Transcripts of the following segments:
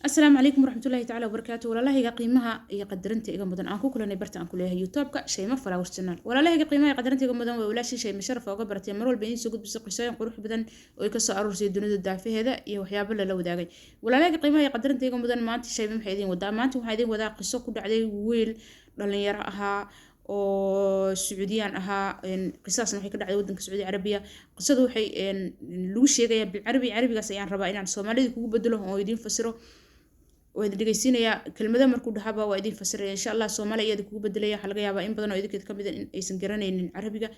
السلام عليكم ورحمة الله تعالى وبركاته. ولا لا هي قيمها هي قدرنتي إيجا مدن أنكو كلنا برت أنكو لها يوتيوب شيء ما فلا وشتنال ولا لا هي قيمها هي قدرنتي إيجا مدن ولا شيء مشرف أو قبرت يمروا البنين سجود بس قصير قروح بدن ويكسر أروس الدنيا الدافع هذا يوحياب ولا لو داعي ولا لا هي قيمها هي قدرنتي إيجا مدن ما أنت شيء محيدين ودا ما أنتم محيدين ودا قصة كل عليه ويل لأن يراها oo Sacuudiyaan ahaa qisaasna waxay ka dhacday wadanka Sacuudi Carabiya qisadu waxay lagu sheegayaa bil carabigaas ayaan rabaa inaan Soomaalida kugu bedelo oo idin fasiro وإذا دقيسينيا كلمة مركو دحابة وإذا فسر إن شاء الله Soomaali iyada kugu bedelaya xalqa yaaba in badan oo idinka kamid in aysan garanaynin Carabiga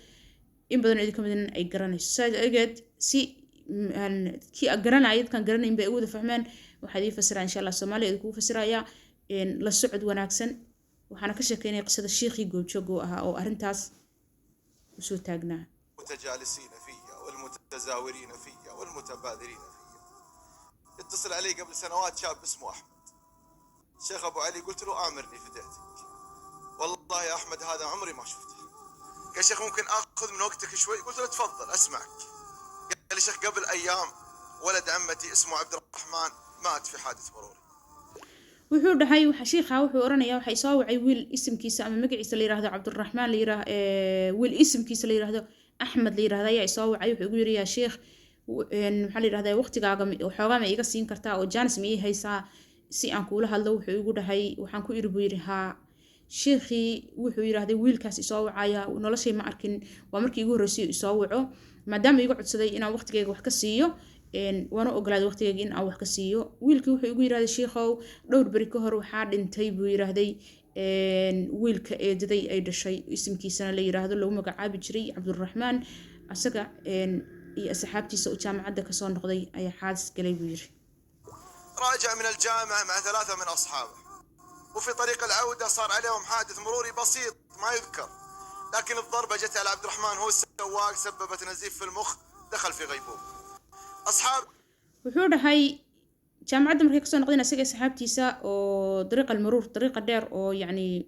in badan oo idinka kamid ay garanayso saagad si ki garanayid kan garanayn bay ugu fahmaan waxa idin fasira in sha Allah Soomaali iyada kugu fasiraya la socod wanaagsan waxaana ka sheekeynay qisada sheekhi goobjoogo ahaa oo arintaas u soo taagnaa متجالسين فيها والمتزاورين فيها والمتبادرين فيها. اتصل علي قبل سنوات شاب اسمه أحمد شيخ أبو علي قلت له آمرني فديتك والله يا أحمد هذا عمري ما شفته. قال شيخ ممكن أخذ من وقتك شوي قلت له تفضل أسمعك. قال لي شيخ قبل أيام ولد عمتي اسمه عبد الرحمن مات في حادث مروري. wuxuu dhahay waxa sheekha wuxuu oranayaa waxa soo wacay wiil ismkiisa ama magaciisa la yiraahdo Cabdurrahman la yiraahdo wiil ismkiisa la yiraahdo Ahmed la yiraahdo ayaa soo wacay wuxuu ugu yiri sheekh waxa la yiraahdaa waqtigaaga xoogaa ma iga siin kartaa oo jaanis ma ii haysaa si aan kula hadlo wuxuu ugu dhahay waxaan ku iribu yiri ha sheekhi wuxuu yiraahday wiilkaas soo wacaya noloshay ma arkin waa markii ugu horeysay soo waco maadaama igu codsaday inaan waqtigeyga wax ka siiyo waana ogolaad waqtigeyga in aan wax ka siiyo wiilkii wuxuu ugu yiraahday sheekhow dhowr bari ka hor waxa dhintay buu yiraahday wiilka eedaday ay dhashay ismkiisana la yiraahdo lagu magacaabi jiray Cabdurrahman asaga iyo asxaabtiisa oo jaamacada ka soo noqday ayaa xaadis galay buu yiri راجع من الجامعة مع 3 من أصحابه وفي طريق العودة صار عليهم حادث مروري بسيط ما يذكر لكن الضربة جت على عبد الرحمن هو السواق سببت نزيف في المخ دخل في غيبوبة أصحاب wuxuu dhahay jaamacada markay ka soo noqdeen asaga asxaabtiisa oo طريق المرور طريق dheer oo yani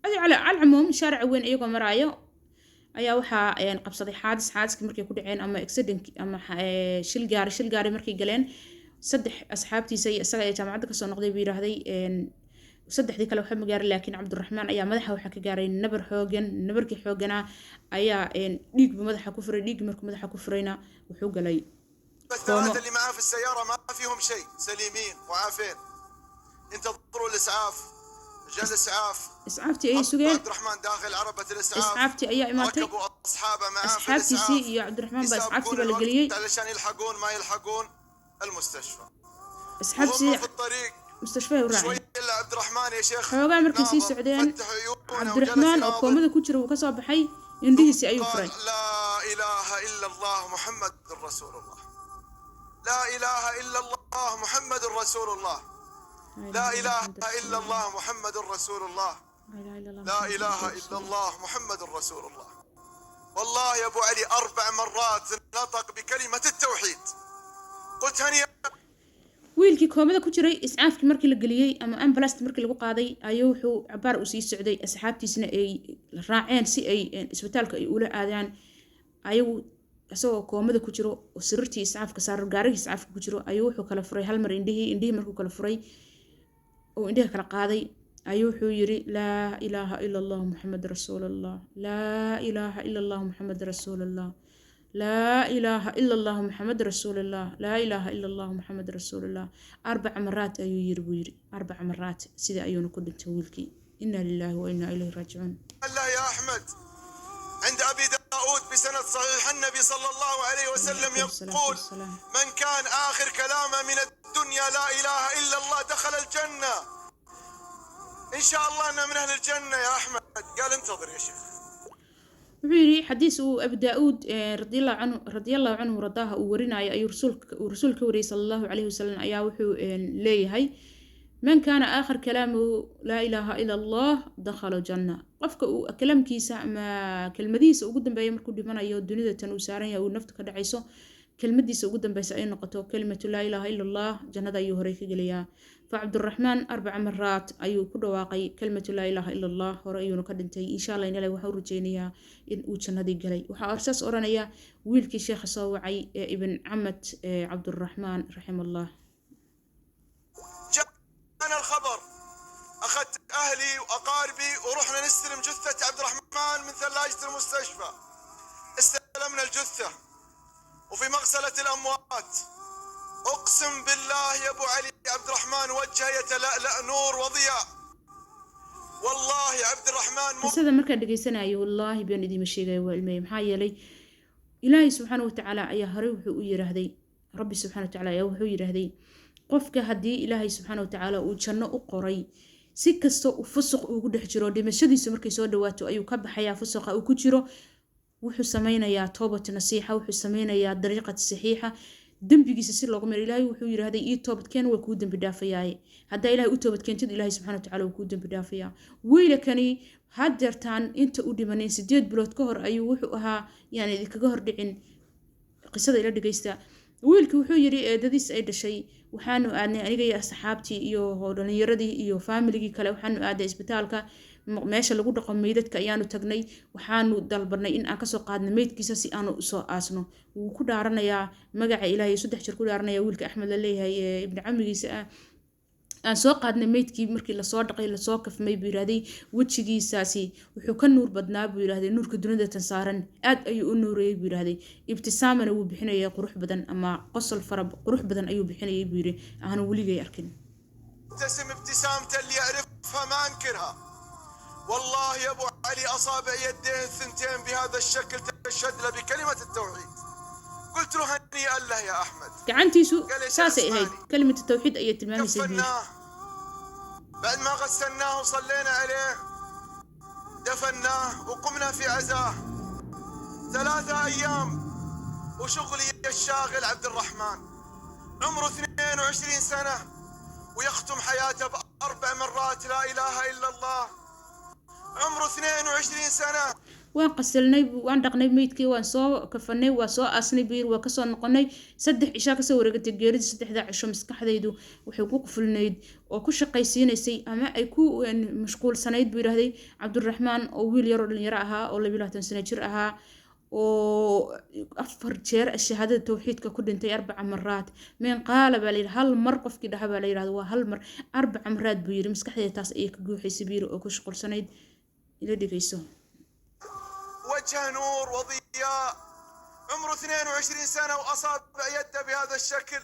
على العموم شارع weyn iyagoo maraayo ayaa waxa qabsaday xaadiska markay ku dhaceen ama accident ama shil gaari markay galeen saddex asxaabtiisa iyo isaga jaamacada ka soo noqday buu yiraahday saddexdii kale waxa ma gaarin laakiin Cabdurrahman ayaa madaxa waxa ka gaaray nabar xoogan nabarkii xoogana ayaa dhiig madaxa ku furay dhiig markuu madaxa ku furayna wuxuu galay الثلاثة اللي معاه في السيارة ما فيهم شيء سليمين وعافين انتظروا الإسعاف رجال إسعافتي أي سجين عبد الرحمن داخل عربة الإسعاف إسعافتي أي إماتي ركبوا أصحابه معاه في إسعافتي الإسعاف سي يا عبد الرحمن بس إسعافتي يسابقون بالقليل الوقت علشان يلحقون ما يلحقون المستشفى إسعافتي وهم في الطريق مستشفى شوي وراعي إلا عبد الرحمن يا شيخ حوغا مركي سي سعودين فتح عيونه عبد الرحمن أو كومدا كوتشر وكسب بحي ينديه سي أيو فري لا إله إلا الله محمد رسول الله لا إله إلا الله محمد رسول الله لا إله إلا الله محمد رسول الله لا إله إلا الله محمد رسول الله والله يا أبو علي 4 مرات نطق بكلمة التوحيد قلت هنيئا wiilkii koomada ku jiray iscaafkii markii la galiyay ama ambulance markii lagu qaaday ayuu wuxuu cabaar u sii socday asxaabtiisna ay raaceen si ay isbitaalka ay ula aadaan ayuu asagoo koomada ku jiro oo sirrtii iscaafka saaran gaariga iscaafka ku jiro ayuu wuxuu kala furay hal mar indhihii markuu kala furay oo indhaha kala qaaday ayuu wuxuu yiri laa ilaaha illa allah muhammad rasuulullah laa ilaaha illa allah muhammad rasuulullah لا إله إلا الله محمد رسول الله لا إله إلا الله محمد رسول الله 4 مرات أيو يربويري 4 مرات سيدا أيون كل تولكي إنا لله وإنا إليه راجعون الله يا أحمد عند أبي داود بسند صحيح النبي صلى الله عليه وسلم يقول من كان آخر كلامه من الدنيا لا إله إلا الله دخل الجنة إن شاء الله أنا من أهل الجنة يا أحمد قال انتظر يا شيخ وحيري حديث أبي داود رضي الله عنه ورضاه ورنا أي رسول كوري صلى الله عليه وسلم أيا وحو ليه هاي من كان آخر كلامه لا إله إلا الله دخل الجنة قفك كلام كيسا ما كلمديس وقدم بأي مركو دمنا يو الدنيا تنوسارين يو نفتك دعيسو كلمديس وقدم بأي سأين نقطو كلمة لا إله إلا الله جنة أيو هريك قليا فعبد الرحمن 4 مرات أيو كل واقعي كلمة لا إله إلا الله ورأيو نقدنتي إن شاء الله إن الله وحور جينيا إن أوتشنا دي قلي وحا أرساس أورانيا ويلكي شيخ صوعي ابن عمت عبد الرحمن رحمه الله الخبر أخذت أهلي وأقاربي ورحنا نستلم جثة عبد الرحمن من ثلاجة المستشفى. استلمنا الجثة وفي مغسلة الأموات أقسم بالله يا أبو علي عبد الرحمن وجهه يتلألأ نور وضياء. والله عبد الرحمن qisada markaan dhageysanayo wallaahi baan idin sheegay waa ilmay maxaa yeelay ilaahay subxaanahu wa tacaala ayaa hore wuxuu u yiraahday rabbi subxaanahu wa tacaala ayaa wuxuu yiraahday qofka haddii ilaahay subxaanahu wa tacaala uu janno u qoray si kasta uu fusuq ugu dhex jiro dhimashadiisa markay soo dhawaato ayuu ka baxayaa fusuqa uu ku jiro wuxuu sameynayaa toobad nasiixa wuxuu sameynayaa dariiqad saxiixa dambigiisa si loogu maro ilaahay wuxuu yiraahday ii toobadkeen waa kuu dambi dhaafayay hadda ilaahay u toobadkeentid ilaahay subxaanahu wa tacaala wuu kuu dambi dhaafayaa wiilkani hadeertaan inta u dhimanin 8 bilood ka hor ayuu wuxuu ahaa yani idinkaga hor dhicin qisada ila dhageysta wiilkii wuxuu yiri eedadiis ay dhashay waxaanu aadnay aniga iyo asxaabtii iyo dhalinyaradii iyo familigii kale waxaanu aaday isbitaalka meesha lagu dhaqo meydadka ayaanu tagnay waxaanu dalbanay in aan kasoo qaadno meydkiisa si aanu soo aasno wuu ku dhaaranayaa magaca ilaahay 3 jeer ku dhaaranaya wiilka Axmed la leeyahay ibn camigiisa aan soo qaadnay meydkii markii la soo dhaqay la soo kafmay buu yiraahday wajigiisaasi wuxuu ka nuur badnaa buu yiraahday nuurka dunida tan saaran aad ayuu u nuureeyay buu yiraahday ibtisaamana wuu bixinayay qurux badan ama qosol farab qurux badan ayuu bixinayay buu yiri aan weligay arkin ابتسم ابتسامته اللي يعرفها ما انكرها. والله يا ابو علي اصابع يدين ثنتين بهذا الشكل تشهد له بكلمه التوحيد. قلت له هنيئا له يا احمد. gacantiisu saasay ahayd كلمة التوحيد ayay tilmaamaysaa كفناه بعد ما غسلناه وصلينا عليه دفناه وقمنا في عزاه 3 أيام وشغلي الشاغل عبد الرحمن عمره 22 سنة ويختم حياته ب4 مرات لا إله إلا الله. عمره 22 سنة waan qasilnay waan dhaqnay meydkii waan soo kafanay waan soo aasnay biir waan ka soo noqonay 3 cisha ka soo wareegatay geeridii 3 cisho maskaxdaydu waxay ku qufulnayd oo ku shaqaysiinaysay ama ay ku mashquulsanayd buu yiraahday Cabdiraxmaan oo wiil yar oo dhalinyaro ahaa oo 22 sano jir ahaa oo 4 jeer shahaadada tawxiidka ku dhintay 4 maraad meen qaala baa leeyahay hal mar qofkii dhaha baa leeyahay waa hal mar 4 maraad buu yiri maskaxdayda taas ay ka guuxaysay biir oo ku shaqulsanayd ila dhigayso وجه نور وضياء. عمره 22 سنة وأصابع يده بهذا الشكل.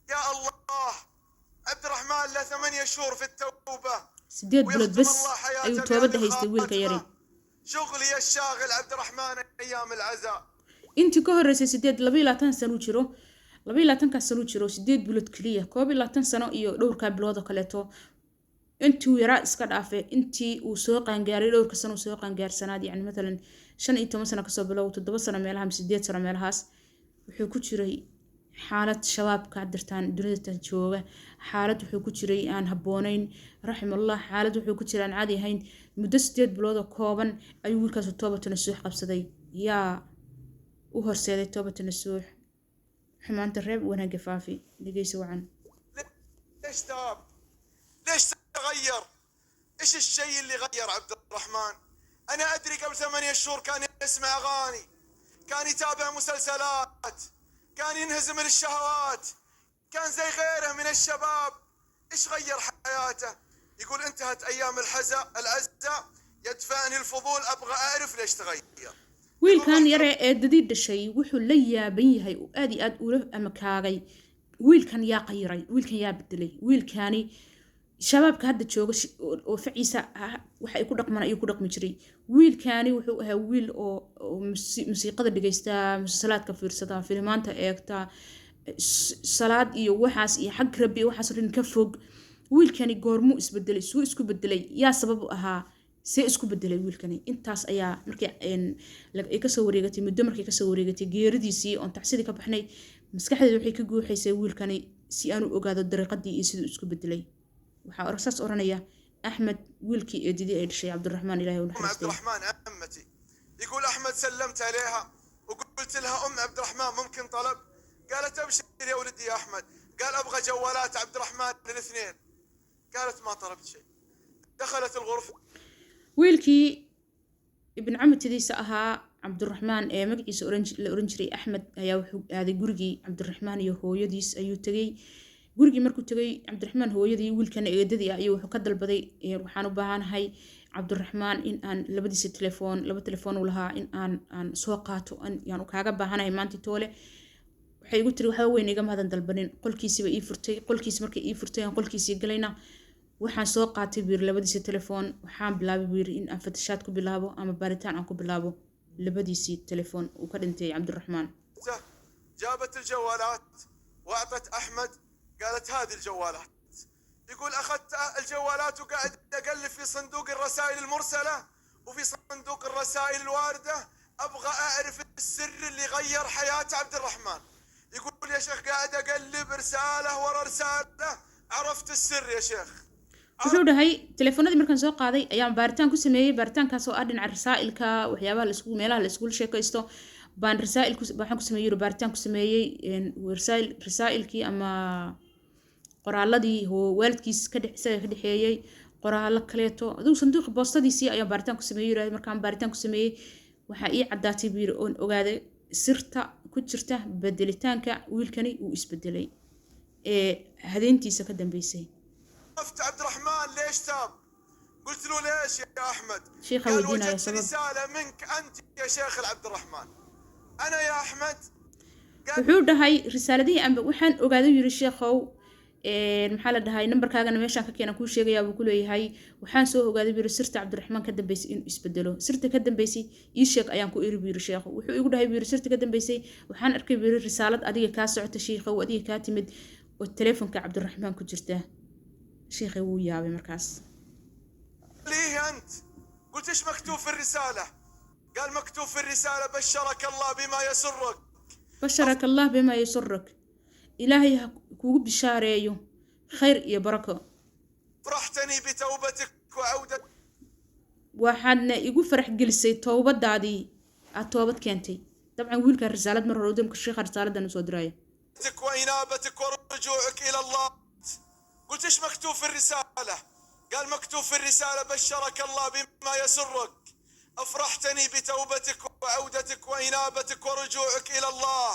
يا الله عبد الرحمن له 8 شهور في التوبة 8 بلد بس أيوة توبة هيستي ويلكا يري شغلي الشاغل عبد الرحمن أيام العزاء. intii ka horeysay 22 sano jiro 22 sano jiro 8 bilood kaliya 22 sano iyo dhowrka bilood oo kaleeto intii yara iska dhaafay intii uu soo qaangaaray dhowrka sano soo qaangaarsanaad yani midalan 15 sano ka soo bilow 7 sano meelaha 8 sano meelahaas wuxuu ku jiray xaalad shabaabka dirtaan dunida tan jooga xaalad wuxuu ku jiray aan haboonayn raximallah xaalad wuxuu ku jiray aan caadi ahayn muddo 8 bilood oo kooban ayuu wiilkaas toobad nasuux qabsaday yaa u horseeday toobad nasuux xumaanta reeb wanaag faafi dhigayso wacan ليش تاب؟ ليش تغير؟ ايش الشيء اللي غير عبد الرحمن؟ انا ادري قبل 8 شهور كان يسمع اغاني، كان يتابع مسلسلات، كان ينهزم للشهوات، كان زي غيره من الشباب. ايش غير حياته؟ يقول انتهت ايام العزة يدفعني الفضول ابغى اعرف ليش تغير. wiilkan yare ee dadiid dhashay wuxuu la yaaban yahay oo aad ula amakaagay wiilkan yaa qayiray wiilkan yaa bedelay wiilkani shabaabka hadda jooga oo faciisa waxa ay ku dhaqmaan ayuu ku dhaqmi jiray wiilkani wuxuu ahaa wiil oo musiiqada dhageysta musalsalaadka fiirsada filmaanta eegta salaad iyo waxaas iyo xag rabbi waxaas rin ka fog wiilkani goormu isbedelay suu isku bedelay yaa sabab u ahaa see isku bedelay wiilkani intaas ayaa markii ay ka soo wareegatay muddo markii ka soo wareegatay geeridiisii oo tacsidii ka baxnay maskaxdeedu waxay ka guuxaysay wiilkani si aanu ogaado dariiqadii iyo siduu isku bedelay waxa rasaas oranaya أحمد ويلكي إدي إيش عبد الرحمن إلهي ونحن عبد الرحمن عمتي يقول أحمد سلمت عليها وقلت لها أم عبد الرحمن ممكن طلب؟ قالت أبشر يا ولدي يا أحمد. قال أبغى جوالات عبد الرحمن للاثنين. قالت ما طلبت شيء. دخلت الغرفة ويلكي ابن عمتي دي سأها عبد الرحمن مقعيس الأورنجري أحمد هذا جورجي عبد الرحمن يهو يديس أيو تجي gurigii markuu tagay cabdiraxmaan hooyadii wiilkana eedadii ah ayuu wuxuu ka dalbaday waxaan u baahanahay cabdiraxmaan in aan labadiisa laba telefoon u lahaa in aan soo qaato yaan kaaga baahanahay maanta toole waxay igu tiri waxba weyn igama hadan dalbanin qolkiisiiba ii furtay qolkiisi markay ii furtay aan qolkiisii galayna waxaan soo qaatay buu yiri labadiisa telefoon waxaan bilaabay buu yiri in aan fatashaad ku bilaabo ama baaritaan aan ku bilaabo labadiisii telefoon uu ka dhintay cabdiraxmaan. جابت الجوالات واعطت احمد قالت هذه الجوالات يقول اخذت الجوالات وقاعد اقلب في صندوق الرسائل المرسله وفي صندوق الرسائل الوارده ابغى اعرف السر اللي غير حياه عبد الرحمن. يقول يا شيخ قاعد اقلب رساله ورا رساله عرفت السر يا شيخ. wuxuu dhahay telefoonadii markaan soo qaaday ayaan baaritaan ku sameeyay baaritaankaas oo ah dhinaca rasaa'ilka waxyaabaha meelaha la isku sheekaysto baan waxaan ku sameeyay baaritaan ku sameeyay rasaa'ilkii ama qoraaladii waalidkiis ka dhexeeyay qoraalo kaleeto aduu sanduuqa boostadiisii ayaan baaritaan ku sameeyay markaan baaritaan ku sameeyay waxaa ii caddaatay buu yiri oon ogaaday sirta ku jirta bedelitaanka wiilkani uu isbedelay hadeentiisa ka dambeysay. عرفت عبد الرحمن ليش تاب؟ قلت له ليش يا احمد؟ شيخ قال ودينا يا وجدت سبب رساله منك انت يا شيخ عبد الرحمن. انا يا احمد wuxuu dhahay risaaladihii amba waxaan ogaaday yiri sheekhow maxaa la dhahay nambarkaagana meeshaan ka keenan kuu sheegayaa buu ku leeyahay waxaan soo ogaaday buu sirta cabdiraxmaan ka dambeysay inuu isbedelo sirta ka dambeysay ii sheeg ayaan ku iri buu sheekhu wuxuu igu dhahay buu sirta ka dambeysay waxaan arkay buu risaalad adiga ka socota sheekhow adiga ka timid oo telefoonka cabdiraxmaan ku jirta شيخي ويا بمركز. ليه أنت؟ قلت إيش مكتوب في الرسالة؟ قال مكتوب في الرسالة بشرك الله بما يسرك. بشرك الله بما يسرك. إلهي كوب بشاريو خير يا بركة. فرحتني بتوبتك وعودة. وحدنا يقول فرح جلسي توبة دادي التوبة كنتي. طبعا ويلك الرسالة مرة ودمك الشيخ الرسالة ده نسود رايه. وإنابتك ورجوعك إلى الله. قلت ايش مكتوب في الرسالة؟ قال مكتوب في الرسالة بشرك الله بما يسرك أفرحتني بتوبتك وعودتك وإنابتك ورجوعك إلى الله.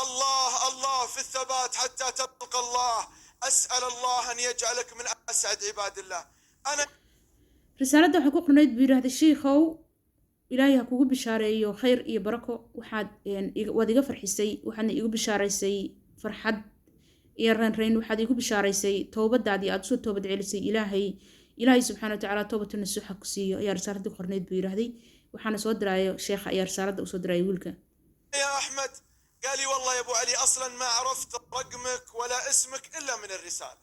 الله الله في الثبات حتى تلقى الله. أسأل الله أن يجعلك من أسعد عباد الله. أنا رسالة حقوق نيد بير هذا الشيخ أو إلهي حقوق بشاري خير إيه بركة وحد يعني وادي فرح سي وحنا يجوا بشاري سي فرحد يرن رين وحد يكون بشاريسي توبة دادي أدسو توبة علسي إلهي سبحانه وتعالى توبة النسوح كسي يا رسالة قرنيد بيرهدي وحنا صود راي شيخ يا رسالة وصود راي ولك يا أحمد قال لي والله يا أبو علي أصلا ما عرفت رقمك ولا اسمك إلا من الرسالة.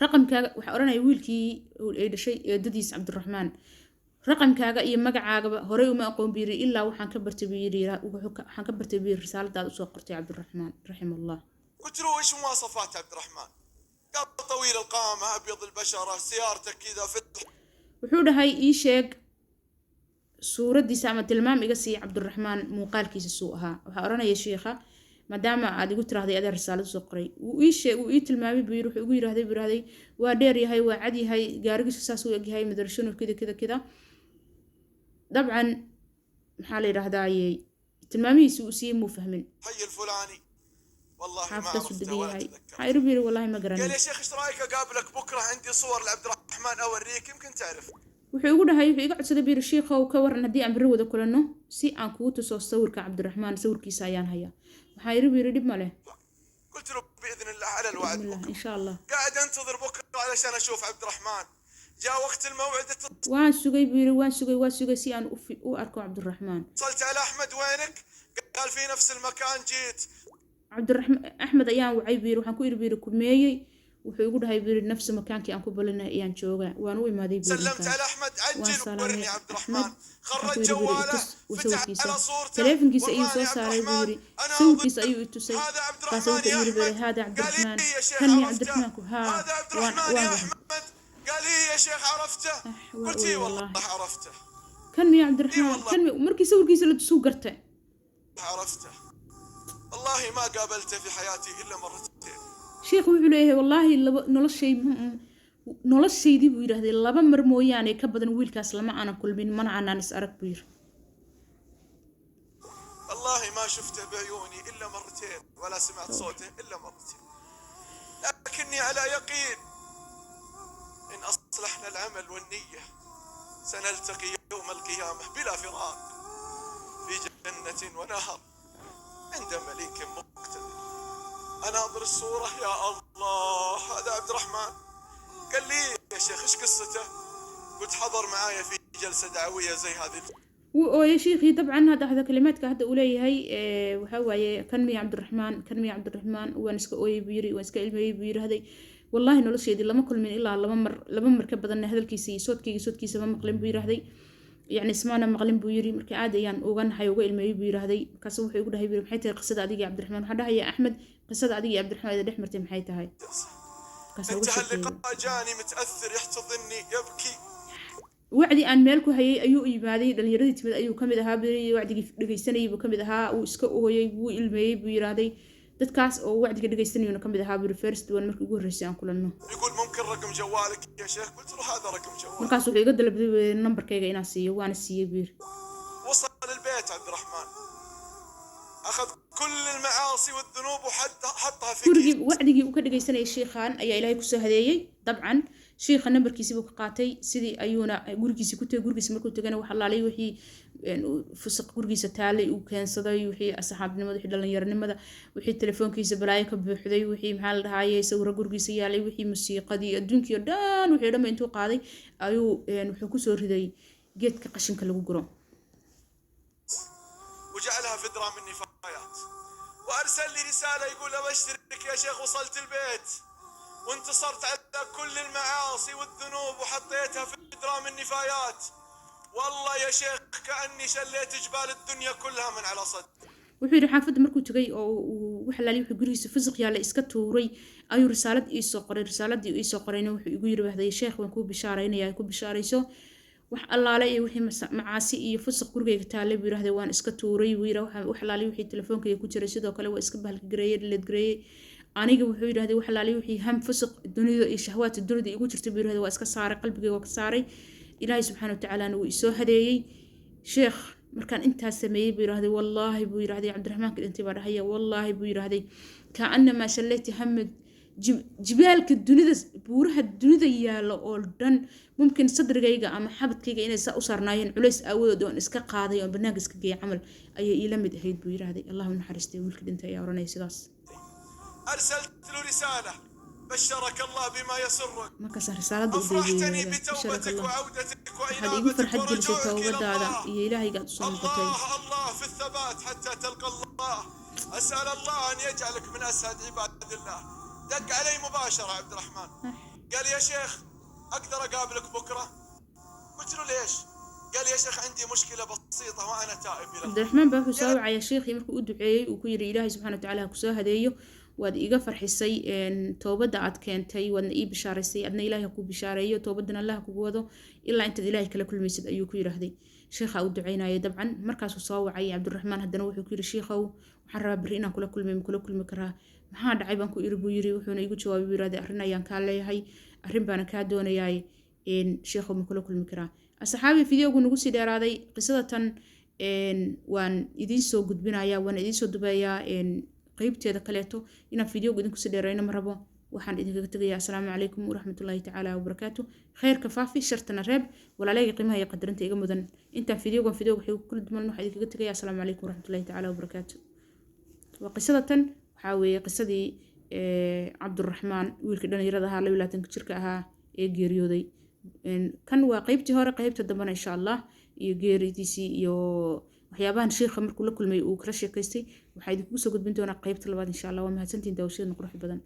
رقم كاغا وحورنا يقولكي إيه شيء دديس عبد الرحمن رقم كاغا إيه مقعاغا هوري وما أقوم بيري إلا وحان كبرت بيري وحان كبرت بيري رسالة داد وصوقرتي عبد الرحمن رحمه الله. قلت له إيش مواصفات عبد الرحمن؟ قال طويل القامة أبيض البشرة سيارتك كذا فتح. وحوده هاي إيشيك صورة دي سامة المام إيقاسي عبد الرحمن موقال كيس سوءها وحاورنا يا شيخة مادام عاد قلت له هذه أدى رسالة سقري وإيت المامي بيروح يقول هذه وديري هاي وعدي هاي قارقش أساسه يجي هاي مدرسونه كذا طبعا حالي رهداي المامي سوسي مو فهمين حي الفلاني والله ما عرفت عرفته ولا أتذكر. هاي ربي والله ما قرأني. قال يا شيخ ايش رايك اقابلك بكره عندي صور لعبد الرحمن اوريك يمكن تعرف. wuxuu igu dhahay wuxuu iga codsaday biir sheekha oo ka waran hadii aan bari wada kulanno si aan kugu tuso sawirka Cabdiraxmaan sawirkiisa ayaan hayaa waxa yiri biir dib male. قلت له باذن الله على الوعد بكره ان شاء الله. قاعد انتظر بكره علشان اشوف عبد الرحمن. جاء وقت الموعد waan sugay biir waan sugay si aan u arko Cabdiraxmaan. اتصلت على احمد وينك؟ قال في نفس المكان جيت. Cabdiraxmaan Ahmed ayaan wacay biir waxaan ku iri biir ku meeyay wuxuu igu dhahay biir nafsi makaankii aan ku balanay ayaan joogaa waan u imaaday biir. سلمت على احمد عجل ورني عبد الرحمن خرج جواله فتح على صورته تليفونkiisa ayuu soo saaray biir sawirkiisa ayuu i tusay هذا عبد قاسوت الرحمن يقول يا بي هذا عبد قال الرحمن لي يا شيخ كان عرفته. عبد الرحمن ها هذا عبد الرحمن يا احمد قال لي يا شيخ عرفته قلت اي والله عرفته كان يا عبد الرحمن كان مركي sawirkiisa la tusoo gartay عرفته والله ما قابلته في حياتي الا مرتين. sheekh wuxuu leeyahay wallahi noloshaydii buu yiraahday laba mar mooyaane ka badan wiilkaas lama aanan kulmin mana aanan is arag buu yiri. والله ما شفته بعيوني الا مرتين ولا سمعت صوته إلا مرتين، لكني على يقين إن أصلحنا العمل والنية سنلتقي يوم القيامة بلا فراق في جنة ونهر عند مليك مقتدر. أناظر الصورة يا الله، هذا عبد الرحمن. قال لي يا شيخ إيش قصته؟ قلت حضر معايا في جلسة دعوية زي هذه. ويا شيخي طبعا هذا كلماتك هذا أولي هي وحواي كان مي عبد الرحمن وانسك أوي بيري وانسك إلمي بيري هذي والله نلص يدي لما كل من إلا لما مر كبدنا هذا الكيسي صوت كيس ما مقلم بيري هذي يعني اسمعنا مقلم بيري مركي عادي يعني وغن حيوقع إلمي بيري هذي كسوح يقول هاي بيري محيته قصة عادية عبد الرحمن هذا هي أحمد قصة عادية عبد الرحمن إذا دحمرتي محيته هاي. انتهى اللقاء جاني متأثر يحتضنني يبكي. wacdi aan meel ku hayay ayuu imaaday dhalinyaradii timid ayuu kamid ahaa beri wacdigii dhageysanayay buu kamid ahaa uu iska ooyay buu ilmeeyay buu yiraahday dadkaas oo wacdiga dhageysanayay kamid ahaa beri first one markii ugu horeysay aan kulanno يقول ممكن رقم جوالك يا شيخ قلت له هذا رقم جوالي markaas wuxuu iga dalbaday numberkayga inaan siiyo waana siiyay beri وصل البيت عبد الرحمن أخذ كل المعاصي والذنوب وحطها في gurigii wacdigii uu ka dhageysanayay sheekhan ayaa ilaahay ku soo hadeeyay dabcan sheekha numberkiisa buu ka qaatay sidii ayuuna gurigiisa ku tagay gurigiisa markuu tagana waxa laalay wixii fusaq gurigiisa taalay uu keensaday wixii asxaabnimada wixii dhalinyaranimada wixii telefoonkiisa balaayo ka buuxday wixii maxaa la dhahaayay sawirro gurigiisa yaalay wixii muusiiqadii adduunkii oo dhan wixii dhamma intuu qaaday ayuu wuxuu ku soo riday geedka qashinka lagu guro وجعلها في درام النفايات وأرسل لي رسالة يقول أبشرك يا شيخ وصلت البيت وانتصرت على كل المعاصي والذنوب وحطيتها في درام النفايات والله يا شيخ كأني شليت جبال الدنيا كلها من على صد. wuxuu yiri xaafadda markuu tagay oo wax laalay wuxuu gurigiisa fasiq yaala iska tuuray ayuu risaaladii ii soo qorayna wuxuu igu yiri waxday sheekh waan ku bishaaraynayaa ku bishaarayso wax allaale iyo wixii macaasi iyo fasiq gurigayga taalay buu yiraahday waan iska tuuray buu yiraahday wax allaale wixii telefoonkayga ku jiray sidoo kale waa iska bahalka gareeyay aniga wuxuu yiraahday wax allaale wixii ham fasiq dunida iyo shahwaadka dunida igu jirtay buu yiraahday waa iska saaray qalbigayga waa ka saaray ilaahay subxaanahu wa ta'aala uu isoo hadeeyay sheekh markaan intaas sameeyay buu yiraahday wallaahi buu yiraahday cabdiraxmaan intii baa dhahaya wallaahi buu yiraahday kaanama shallayti hamad jibaalka dunida buuraha dunida yaalo oo dhan mumkin sadrigayga ama xabadkayga inay saa u saarnaayeen culays aawadood oo iska qaaday oo banaanka iska geeyay camal ayay ila mid ahayd buu yiraahday Allahu naxariistay wiilka dhintay ayaa oranay sidaas أرسلت له رسالة بشرك الله بما يسرك markaas risaalada u أفرحتني deeyay بتوبتك وعودتك waxaad igu وإنابتك farxad gelisay ورجوعك إلى towbadaada الله. iyo ilaahayga aad u soo noqotay الله في الثبات حتى تلقى الله. أسأل الله أن يجعلك من أسعد عباد الله. دق علي مباشرة عبد الرحمن قال يا شيخ أقدر أقابلك بكرة؟ قلت له ليش؟ قال يا شيخ عندي مشكلة بسيطة وأنا تائب إلى الله. cabdiraxmaan baa wuxuu soo wacaya sheekhii markuu u duceeyay uu ku yiri ilaahay subxaanahu wa ta'aala ha ku soo hadeeyo waad iga farxisay toobada aad keentay waadna ii bishaaraysay adna ilaahay ha ku bishaareeyo toobadana Allah kugu wado ilaa intaad ilaahay kala kulmaysid ayuu ku yiraahday sheekha uu duceynayay dabcan markaasuu soo wacay cabdiraxmaan haddana wuxuu ku yiri sheekhow waxaan rabaa bari inaan kula kulmi karaa maxaa dhacay baan ku iri buu yiri wuxuuna igu jawaabay buu yiraahday arrin ayaan kaa leeyahay arrin baan kaa doonayaa sheekhow ma kula kulmi karaa asxaabi fideogu nagu sii dheeraaday qisada tan waan idiin soo gudbinayaa waan idiin soo dubayaa qaybteeda kaleeto inaan fideogu idinku sii dheerayno ma rabo waxaan idinkaga tegayaa assalaamu calaykum waraxmatullaahi tacaala wabarakaatu khayrka faafi shartana reeb walaalayga qiimaha iyo qadarinta iga mudan intaan fideogan waxay kula duman waxaan idinkaga tegayaa assalaamu calaykum waraxmatullaahi tacaala wabarakaatu waa qisada tan waxaa weeye qisadii cabdiraxmaan wiilka dhalinyarada ahaa 22 jirka ahaa ee geeriyooday kan waa qaybtii hore qaybta dambana insha Allah iyo geeridiisii iyo waxyaabahan sheekha markuu la kulmay uu kala sheekaystay waxaa idinku soo gudbin doonaa qaybta labaad insha Allah waa mahadsantiin daawashada qurux badan